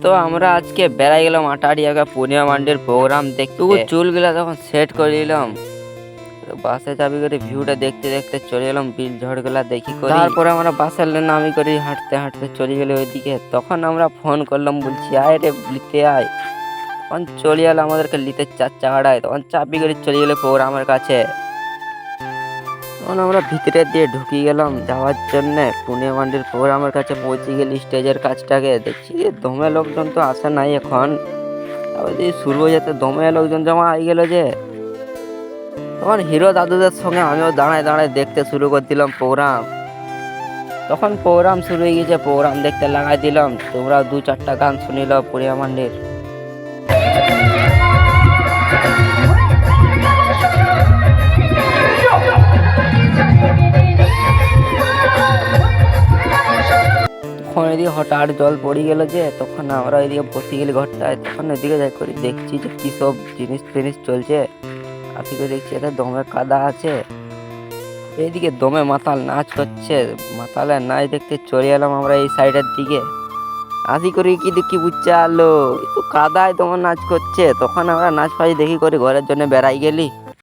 তো আমরা আজকে বেড়াই গেলাম আটারিয়াকে পূর্ণিমা মান্ডির প্রোগ্রাম দেখতে। চুলগুলা তখন সেট করে নিলাম, বাসে চাবি করে ভিউটা দেখতে দেখতে চলে এলাম বিল ঝড়গুলা দেখি করি। তারপরে আমরা বাসের নামি করি হাঁটতে হাঁটতে চলে গেলে ওইদিকে। তখন আমরা ফোন করলাম, বলছি আয় রে লিতে আয়। তখন চলে এলো আমাদেরকে লিতে 4 চাকাটায়। তখন চাবি করে চলে গেলে প্রোগ্রামের কাছে। তখন আমরা ভিতরে দিয়ে ঢুকি গেলাম যাওয়ার জন্যে পূর্ণিমা মান্ডির প্রোগ্রামের কাছে। পৌঁছে গেলি স্টেজের কাছটাকে, দেখছি দমে লোকজন তো আসে নাই এখন। তারপর দিয়ে শুরু হয়ে যেতে দমে লোকজন জমা হয়ে গেল যে। তখন হিরো দাদুদের সঙ্গে আমিও দাঁড়ায় দাঁড়ায় দেখতে শুরু করে দিলাম প্রোগ্রাম। তখন প্রোগ্রাম শুরু হয়ে গেছে, প্রোগ্রাম দেখতে লাগাই দিলাম। তোমরা 2-4টা গান শুনিল পূর্ণিমা মান্ডির। তখন এদিকে হঠাৎ জল পড়ে গেল যে, তখন আমরা এদিকে বসে গেলি ঘরটায়। তখন ওইদিকে যাই করি দেখছি যে কী সব জিনিস ফিনিস চলছে। আজকে দেখছি এটা দমে কাদা আছে। এইদিকে দমে মাতাল নাচ করছে। মাতালের নাচ দেখতে চলে এলাম আমরা এই সাইডের দিকে। আসি করি কি দেখি বুঝছে আলো একটু কাদায় তোমার নাচ করছে। তখন আমরা নাচ ফাচ দেখি করে ঘরের জন্য বেড়াই গেলি।